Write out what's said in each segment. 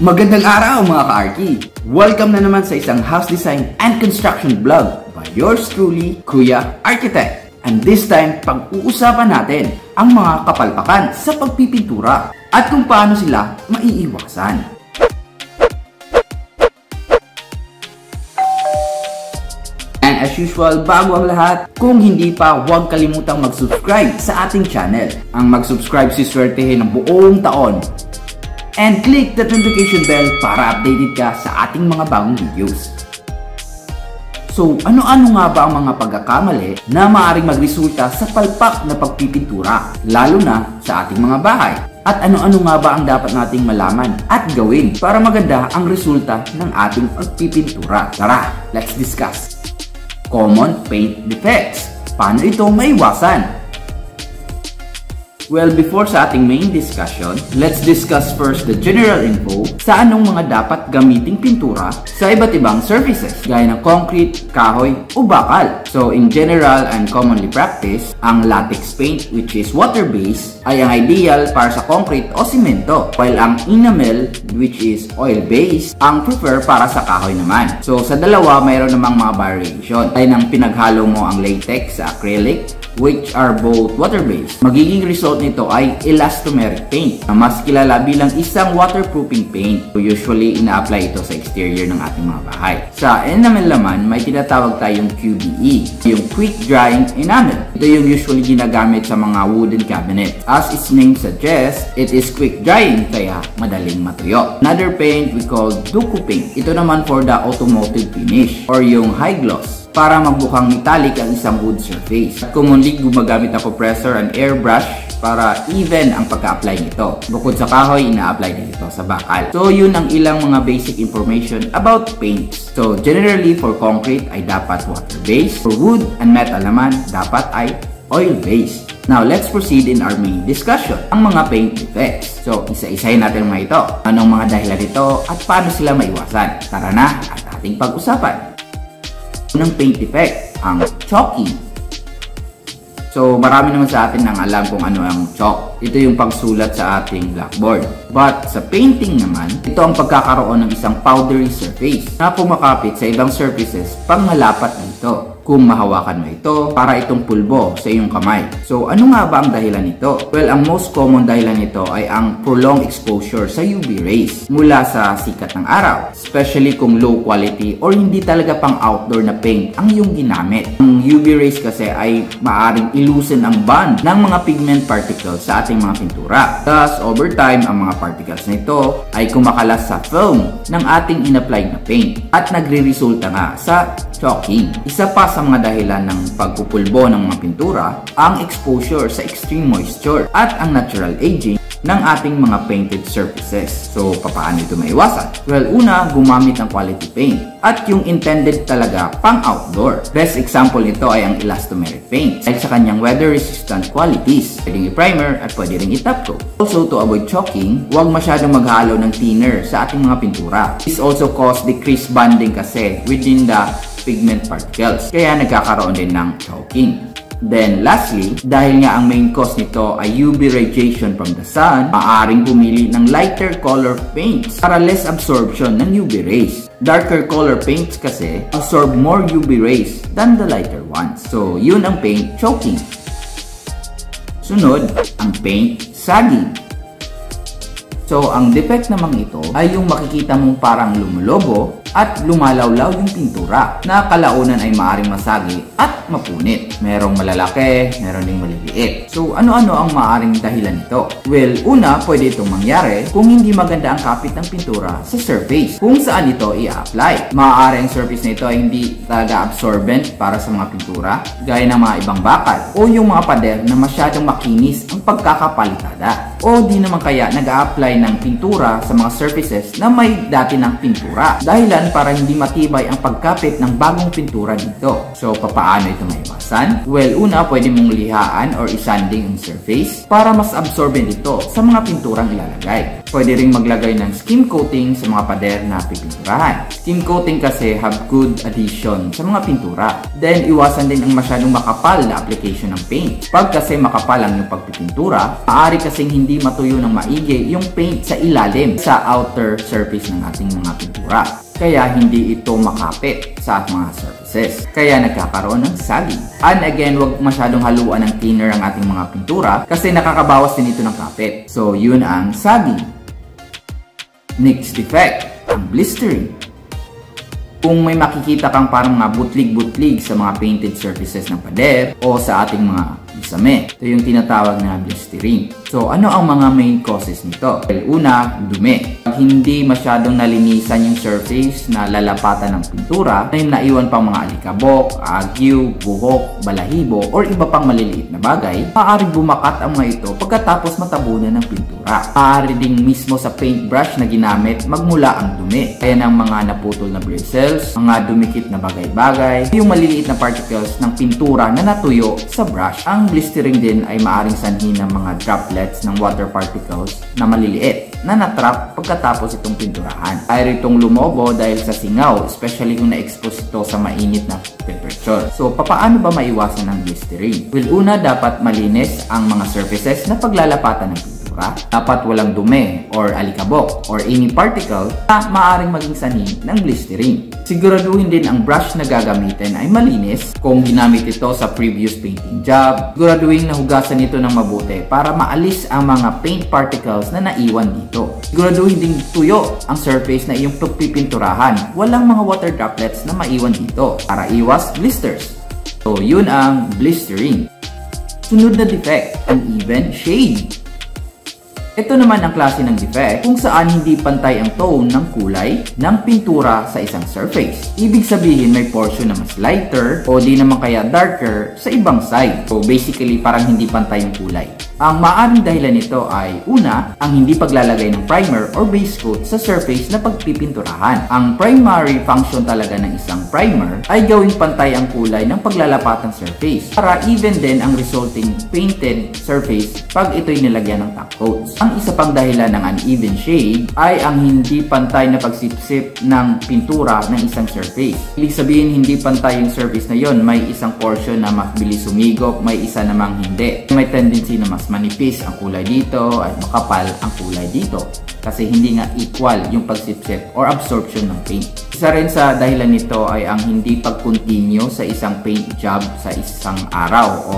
Magandang araw mga ka-Arki! Welcome na naman sa isang house design and construction vlog by yours truly, Kuya Architect. And this time, pag-uusapan natin ang mga kapalpakan sa pagpipintura at kung paano sila maiiwasan. And as usual, bago ang lahat, kung hindi pa, huwag kalimutang mag-subscribe sa ating channel. Ang mag-subscribe si swertehin ng buong taon. And click the notification bell para updated ka sa ating mga bagong videos. So, ano-ano nga ba ang mga pagkakamali na maaaring magresulta sa palpak na pagpipintura, lalo na sa ating mga bahay? At ano-ano nga ba ang dapat nating malaman at gawin para maganda ang resulta ng ating pagpipintura? Tara, let's discuss! Common paint defects. Paano ito maiwasan? Well, before sa ating main discussion, let's discuss first the general info sa anong mga dapat gamiting pintura sa iba't ibang surfaces, gaya ng concrete, kahoy, o bakal. So, in general and commonly practiced, ang latex paint, which is water-based, ay ang ideal para sa concrete o simento, while ang enamel, which is oil-based, ang prefer para sa kahoy naman. So, sa dalawa, mayroon namang mga variation. Ay nang pinaghalo mo ang latex sa acrylic, which are both water-based. Magiging result nito ay elastomeric paint, na mas kilala bilang isang waterproofing paint. So usually, ina-apply ito sa exterior ng ating mga bahay. Sa enamel naman, may tinatawag tayong QDE, yung quick drying enamel. Ito yung usually ginagamit sa mga wooden cabinet. As its name suggests, it is quick drying, kaya madaling matuyo. Another paint we call Duco paint. Ito naman for the automotive finish, or yung high gloss, para magbukang metallic ang isang wood surface. At commonly, gumagamit ng compressor and airbrush para even ang pagka-apply nito. Bukod sa kahoy, ina-apply din ito sa bakal. So, yun ang ilang mga basic information about paints. So, generally, for concrete ay dapat water-based. For wood and metal naman, dapat ay oil-based. Now, let's proceed in our main discussion. Ang mga paint defects. So, isa-isahin natin mga ito. Anong mga dahilan nito at paano sila maiwasan? Tara na at ating pag-usapan. Unang paint defect, ang chalking. So, marami naman sa atin nang alam kung ano ang chalk. Ito yung pagsulat sa ating blackboard. But sa painting naman, ito ang pagkakaroon ng isang powdery surface na pumakapit sa ibang surfaces panghalapat nito. Kung mahawakan mo ito, para itong pulbo sa iyong kamay. So, ano nga ba ang dahilan nito? Well, ang most common dahilan nito ay ang prolonged exposure sa UV rays mula sa sikat ng araw. Especially kung low quality or hindi talaga pang outdoor na paint ang iyong ginamit. Ang UV rays kasi ay maaaring iloosen ang bond ng mga pigment particles sa ating mga pintura. Thus, over time, ang mga particles na ito ay kumakalas sa film ng ating in-apply na paint at nagre-resulta nga sa chalking. Isa pa sa mga dahilan ng pagpupulbo ng mga pintura, ang exposure sa extreme moisture at ang natural aging ng ating mga painted surfaces. So, paano ito maiwasan? Well, una, gumamit ng quality paint at yung intended talaga pang outdoor. Best example nito ay ang elastomeric paint dahil sa kanyang weather-resistant qualities. Pwedeng i-primer at pwede rin i-top coat. Also, to avoid chalking, huwag masyadong maghalo ng thinner sa ating mga pintura. This also cause decreased bonding kasi within the pigment particles, kaya nagkakaroon din ng chalking. Then lastly, dahil nga ang main cause nito ay UV radiation from the sun, maaaring pumili ng lighter color paints para less absorption ng UV rays. Darker color paints kasi absorb more UV rays than the lighter ones. So yun ang paint chalking. Sunod, ang paint sagging. So, ang defect naman ito ay yung makikita mong parang lumulobo at lumalawlaw yung pintura na kalaunan ay maaaring masagi at mapunit. Merong malalaki, meron ding maliliit. So, ano-ano ang maaaring dahilan nito? Well, una, pwede itong mangyari kung hindi maganda ang kapit ng pintura sa surface kung saan ito i-apply. Maaari ang surface na ito ay hindi talaga absorbent para sa mga pintura, gaya ng mga ibang bakal, o yung mga pader na masyadong makinis ang pagkakapalitada. O di naman kaya nag-a-apply ng pintura sa mga surfaces na may dati ng pintura, dahilan para hindi matibay ang pagkapit ng bagong pintura dito. So, paano ito maiwasan? Well, una, pwede mong lihaan or isanding ang surface para mas absorbent ito sa mga pinturang ilalagay. Pwede ring maglagay ng skim coating sa mga pader na pipinturahan. Skim coating kasi have good adhesion sa mga pintura. Then, iwasan din ang masyadong makapal na application ng paint. Pag kasi makapal ang yung pagpipintura, maaari kasing hindi matuyo ng maigi yung paint sa ilalim sa outer surface ng ating mga pintura. Kaya hindi ito makapit sa mga surfaces. Kaya nagkakaroon ng sagging. And again, wag masyadong haluan ng thinner ang ating mga pintura kasi nakakabawas din ito ng kapit. So, yun ang sagging. Next defect, ang blistering. Kung may makikita kang parang mga butlig-butlig sa mga painted surfaces ng pader o sa ating mga bisame, ito yung tinatawag na blistering. So, ano ang mga main causes nito? Well, una, dumi. Pag hindi masyadong nalinisan yung surface na lalapatan ng pintura, may naiwan pang mga alikabok, agyo, buhok, balahibo, or iba pang maliliit na bagay, maaari bumakat ang mga ito pagkatapos matabunan ng pintura. Maaari ding mismo sa paintbrush na ginamit magmula ang dumi. Kaya ng mga naputol na bristles, mga dumikit na bagay-bagay, yung maliliit na particles ng pintura na natuyo sa brush. Ang blistering din ay maaring sanhi ng mga droplets ng water particles na maliliit na natrap pagkatapos itong pinturahan. Ay itong lumobo dahil sa singaw, especially kung na-expose ito sa mainit na temperature. So, paano ba maiwasan ang blistering? Well, una, dapat malinis ang mga surfaces na paglalapatan ng pintura. Dapat walang dumi or alikabok or any particle na maaaring maging sanhi ng blistering. Siguraduhin din ang brush na gagamitin ay malinis kung ginamit ito sa previous painting job. Siguraduhin na hugasan ito ng mabuti para maalis ang mga paint particles na naiwan dito. Siguraduhin din tuyo ang surface na iyong pagpipinturahan. Walang mga water droplets na maiwan dito para iwas blisters. So, yun ang blistering. Sunod na defect, uneven shade. Ito naman ang klase ng defect kung saan hindi pantay ang tone ng kulay ng pintura sa isang surface. Ibig sabihin may portion na mas lighter o di naman kaya darker sa ibang side. So basically parang hindi pantay yung kulay. Ang maaaring dahilan nito ay una, ang hindi paglalagay ng primer or base coat sa surface na pagpipinturahan. Ang primary function talaga ng isang primer ay gawing pantay ang kulay ng paglalapatang surface para even din ang resulting painted surface pag ito'y nilagyan ng top coats. Ang isa pang dahilan ng uneven shade ay ang hindi pantay na pagsipsip ng pintura ng isang surface. Ibig sabihin hindi pantay yung surface na yon, may isang portion na mas bilis sumigop, may isa namang hindi. May tendency na mas manipis ang kulay dito at makapal ang kulay dito kasi hindi nga equal yung pagsipsip or absorption ng paint. Isa rin sa dahilan nito ay ang hindi pag-continue sa isang paint job sa isang araw o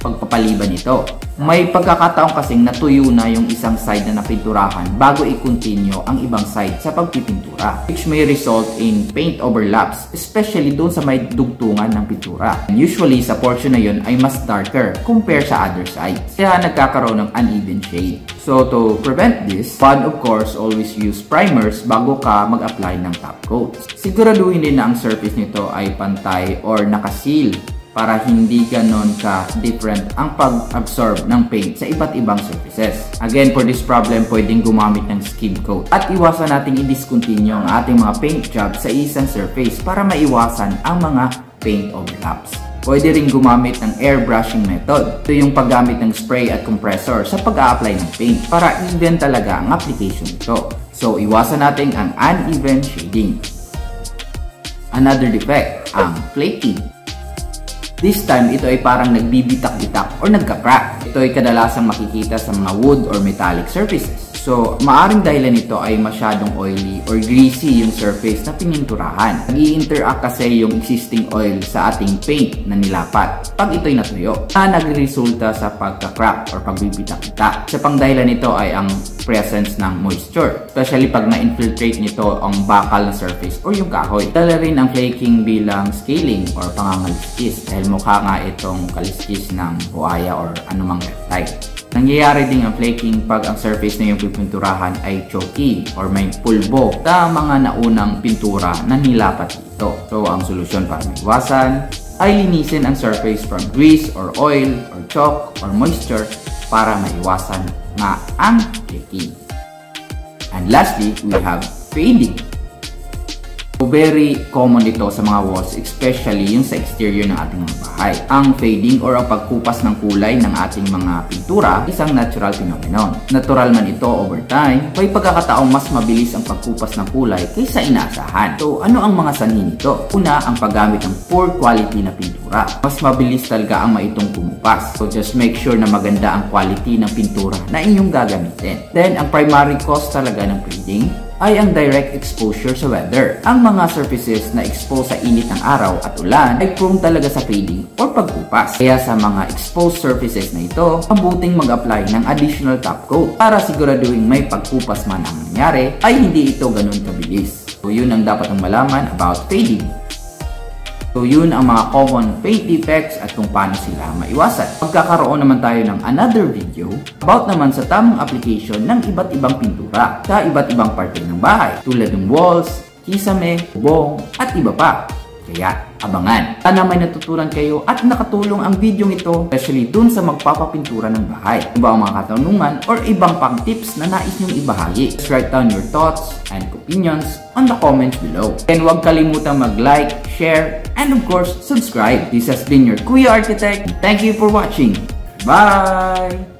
pagpapaliban nito. May pagkakataon kasing natuyo na yung isang side na napinturahan bago i-continue ang ibang side sa pagpipintura, which may result in paint overlaps, especially doon sa may dugtungan ng pintura. And usually sa portion na yun ay mas darker compare sa other sides, kaya nagkakaroon ng uneven shade. So to prevent this, one of course always use primers bago ka mag-apply ng top coats. Siguraduhin din na ang surface nito ay pantay or nakaseal para hindi ganon ka-different ang pag-absorb ng paint sa iba't ibang surfaces. Again, for this problem, pwedeng gumamit ng skim coat. At iwasan nating i-discontinue ang ating mga paint job sa isang surface para maiwasan ang mga paint overlaps. Pwede rin gumamit ng airbrushing method. Ito yung paggamit ng spray at compressor sa pag-a-apply ng paint para even talaga ang application nito. So, iwasan natin ang uneven shading. Another defect, ang flaking. This time, ito ay parang nagbibitak-bitak or nagka-crack. Ito ay kadalasang makikita sa mga wood or metallic surfaces. So, maaring dahilan nito ay masyadong oily or greasy yung surface na pininturahan. Nag-i-interact kasi yung existing oil sa ating paint na nilapat pag ito'y natuyo, na nagre-resulta sa pagka-crack or pagbibitak-bitak. Isa pang dahilan nito ay ang presence ng moisture, especially pag na-infiltrate nito ang bakal na surface or yung kahoy. Dala rin ang flaking bilang scaling or pangangaliskis dahil mukha nga itong kaliskis ng buhaya or anumang reptile. Nangyayari din ang flaking pag ang surface na yung pipinturahan ay chalky or may pulbo sa mga naunang pintura na nilapat dito. So, ang solusyon para maiwasan ay linisin ang surface from grease or oil or chalk or moisture para maiwasan na ang flaking. And lastly, we have fading. So, very common ito sa mga walls, especially yung sa exterior ng ating mga bahay. Ang fading or ang pagkupas ng kulay ng ating mga pintura, isang natural phenomenon. Natural man ito over time, may pagkakataong mas mabilis ang pagkupas ng kulay kaysa inaasahan. So, ano ang mga sanhi nito? Una, ang paggamit ng poor quality na pintura. Mas mabilis talaga ang maitong kumupas. So, just make sure na maganda ang quality ng pintura na inyong gagamitin. Then, ang primary cause talaga ng fading ay ang direct exposure sa weather. Ang mga surfaces na exposed sa init ng araw at ulan ay prone talaga sa fading or pagkupas. Kaya sa mga exposed surfaces na ito, mabuting mag-apply ng additional top coat para siguraduhin may pagkupas man ang nangyari ay hindi ito ganun kabilis. So yun ang dapat mong malaman about fading. So yun ang mga common fade defects at kung paano sila maiwasan. Magkakaroon naman tayo ng another video about naman sa tamang application ng iba't ibang pintura sa iba't ibang parte ng bahay tulad ng walls, kisame, bubong at iba pa. Kaya abangan. Sana may natutunan kayo at nakatulong ang video ito, especially dun sa magpapapintura ng bahay. Iba ang mga katanungan or ibang pang tips na nais nyong ibahagi. Just write down your thoughts and opinions on the comments below. And huwag kalimutang mag-like, share, and of course, subscribe. This has been your Kuya Architect. Thank you for watching. Bye!